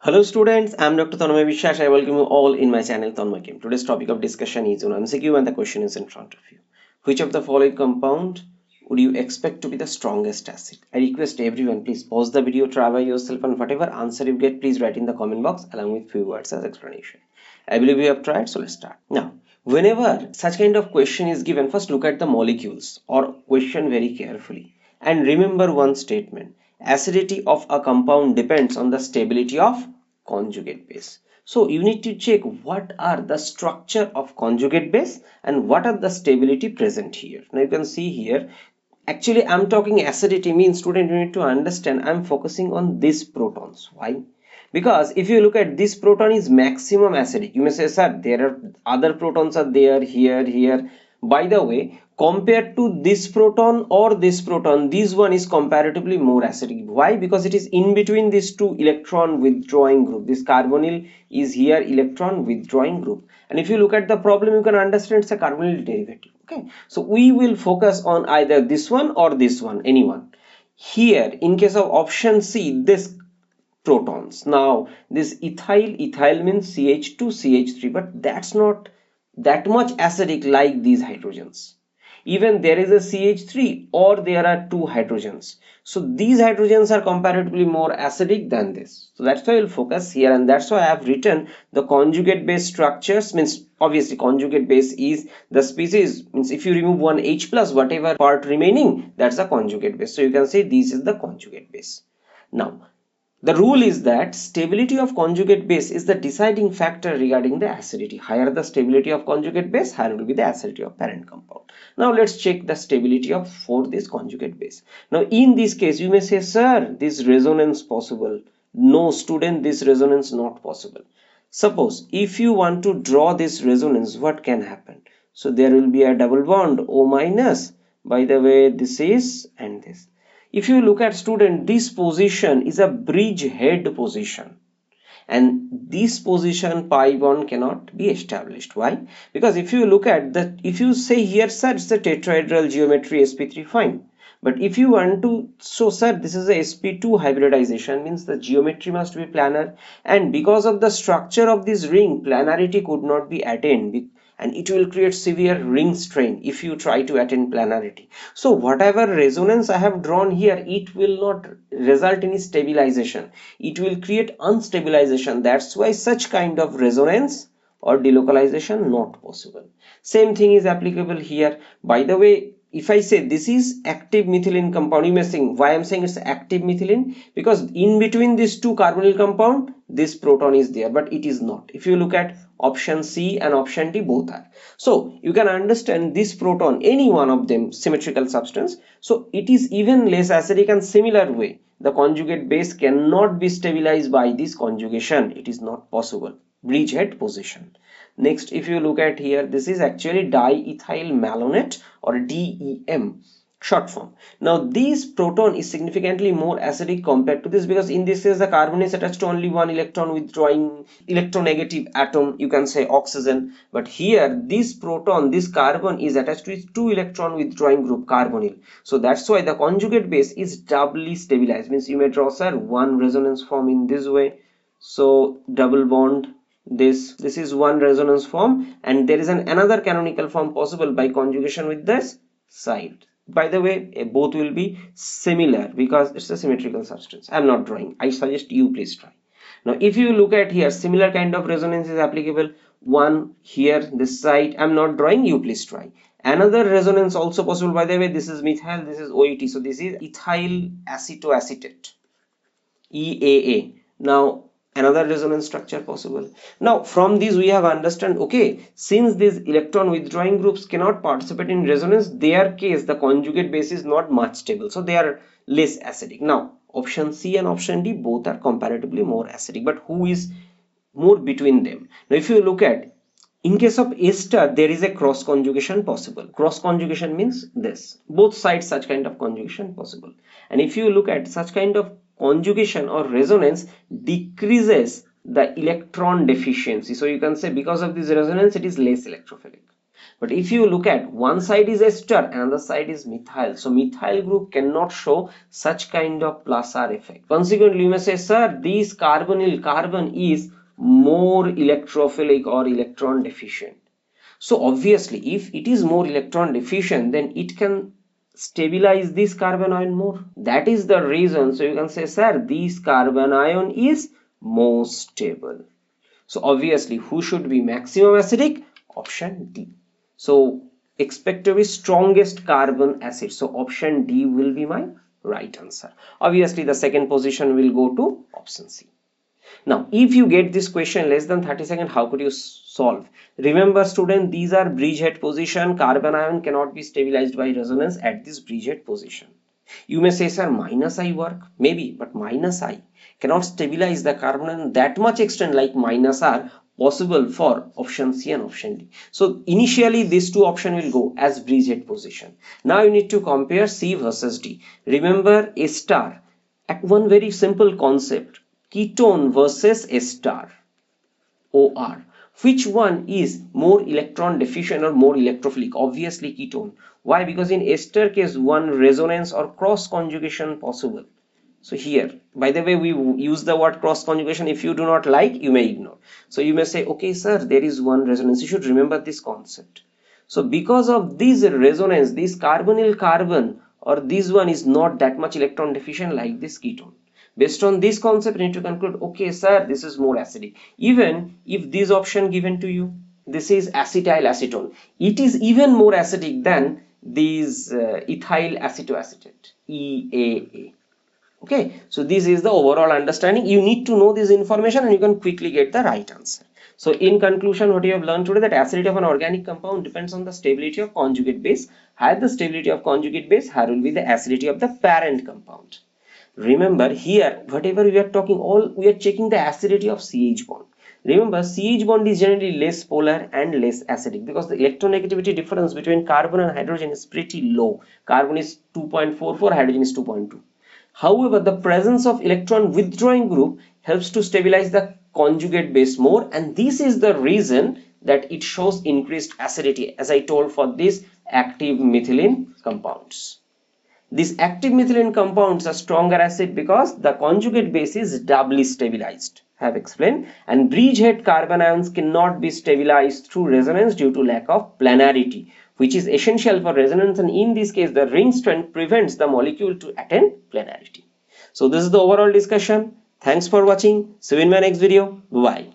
Hello students, I am Dr. Tanmoy. I welcome you all in my channel TanmoyChem. Today's topic of discussion is on MCQ and the question is in front of you. Which of the following compound would you expect to be the strongest acid? I request everyone please pause the video, try by yourself, and whatever answer you get please write in the comment box along with few words as explanation. I believe you have tried, so let's start. Now, whenever such kind of question is given, first look at the molecules or question very carefully and remember one statement. Acidity of a compound depends on the stability of conjugate base. So you need to check what are the structure of conjugate base and what are the stability present here. Now you can see here, actually I'm talking acidity means student you need to understand I'm focusing on these protons. Why? Because if you look at this proton is maximum acidic. You may say, sir, there are other protons are there, here. By the way, compared to this proton or this proton, this one is comparatively more acidic. Why? Because it is in between these two electron withdrawing group. This carbonyl is here electron withdrawing group. And if you look at the problem, you can understand it's a carbonyl derivative. Okay, so we will focus on either this one or this one, anyone. Here, in case of option C, this protons. Now this ethyl means CH2CH3, but that's not that much acidic like these hydrogens. Even there is a CH3 or there are two hydrogens, so these hydrogens are comparatively more acidic than this. So that's why we'll focus here, and that's why I have written the conjugate base structures. Means obviously conjugate base is the species, means if you remove one H plus, whatever part remaining, that's the conjugate base. So you can say this is the conjugate base. Now the rule is that stability of conjugate base is the deciding factor regarding the acidity. Higher the stability of conjugate base, higher will be the acidity of parent compound. Now let's check the stability of for this conjugate base. Now in this case you may say, sir, this resonance possible. No student, this resonance not possible. Suppose if you want to draw this resonance, what can happen? So there will be a double bond O minus. By the way, this is and this. If you look at student, this position is a bridgehead position, and this position pi bond cannot be established. Why? Because if you look at that, if you say here, sir, it's a tetrahedral geometry sp3, fine. But if you want to, so sir, this is a sp2 hybridization, means the geometry must be planar, and because of the structure of this ring, planarity could not be attained, and it will create severe ring strain if you try to attain planarity. So whatever resonance I have drawn here, it will not result in stabilization, it will create unstabilization. That's why such kind of resonance or delocalization not possible. Same thing is applicable here. By the way, if I say this is active methylene compound, you may think why I'm saying it's active methylene, because in between these two carbonyl compound this proton is there, but it is not. If you look at option C and option D, both are. So you can understand this proton, any one of them symmetrical substance, so it is even less acidic, and similar way the conjugate base cannot be stabilized by this conjugation. It is not possible. Bridgehead position. Next, if you look at here, this is actually diethyl malonate or DEM short form. Now this proton is significantly more acidic compared to this, because in this case the carbon is attached to only one electron withdrawing electronegative atom, you can say oxygen, but here this proton, this carbon is attached to its two electron withdrawing group carbonyl. So that's why the conjugate base is doubly stabilized. Means you may draw, sir, one resonance form in this way, so double bond, this is one resonance form, and there is another canonical form possible by conjugation with this side. By the way, both will be similar because it's a symmetrical substance. I'm not drawing, I suggest you please try. Now if you look at here, similar kind of resonance is applicable. One here, this side, I'm not drawing, you please try. Another resonance also possible. By the way, this is methyl, this is OET, so this is ethyl acetoacetate, EAA. Now another resonance structure possible. Now from these we have understand, okay, since these electron withdrawing groups cannot participate in resonance, their case the conjugate base is not much stable, so they are less acidic. Now option C and option D both are comparatively more acidic, but who is more between them? Now if you look at, in case of ester, there is a cross conjugation possible. Cross conjugation means this, both sides such kind of conjugation possible. And if you look at such kind of conjugation or resonance decreases the electron deficiency, so you can say because of this resonance it is less electrophilic. But if you look at one side is ester and another side is methyl, so methyl group cannot show such kind of plus R effect. Consequently, you may say, sir, this carbonyl carbon is more electrophilic or electron deficient. So obviously, if it is more electron deficient, then it can stabilize this carbon ion more. That is the reason. So you can say, sir, this carbon ion is more stable. So obviously, who should be maximum acidic? Option D. So expect to be strongest carbon acid. So option D will be my right answer. Obviously, the second position will go to option C. Now, if you get this question less than 30 seconds, how could you solve? Remember, student, these are bridgehead position. Carbon ion cannot be stabilized by resonance at this bridgehead position. You may say, sir, minus I work. Maybe, but minus I cannot stabilize the carbon ion that much extent like minus R possible for option C and option D. So initially these two options will go as bridgehead position. Now you need to compare C versus D. Remember A star at one very simple concept, ketone versus ester, OR. Which one is more electron deficient or more electrophilic? Obviously ketone. Why? Because in ester case one resonance or cross conjugation possible. So here, by the way, we use the word cross conjugation. If you do not like, you may ignore. So you may say, okay, sir, there is one resonance. You should remember this concept. So because of this resonance, this carbonyl carbon or this one is not that much electron deficient like this ketone. Based on this concept, you need to conclude, okay, sir, this is more acidic. Even if this option given to you, this is acetyl acetone, it is even more acidic than this ethyl acetoacetate, EAA. Okay, so this is the overall understanding. You need to know this information and you can quickly get the right answer. So in conclusion, what you have learned today, that acidity of an organic compound depends on the stability of conjugate base. Higher the stability of conjugate base, higher will be the acidity of the parent compound. Remember here, whatever we are talking, all we are checking the acidity of CH bond. Remember, CH bond is generally less polar and less acidic because the electronegativity difference between carbon and hydrogen is pretty low. Carbon is 2.44, hydrogen is 2.2. However, the presence of electron withdrawing group helps to stabilize the conjugate base more, and this is the reason that it shows increased acidity, as I told, for these active methylene compounds. These active methylene compounds are stronger acid because the conjugate base is doubly stabilized. I have explained. And bridgehead carbon ions cannot be stabilized through resonance due to lack of planarity, which is essential for resonance, and in this case the ring strength prevents the molecule to attain planarity. So this is the overall discussion. Thanks for watching. See you in my next video. Bye.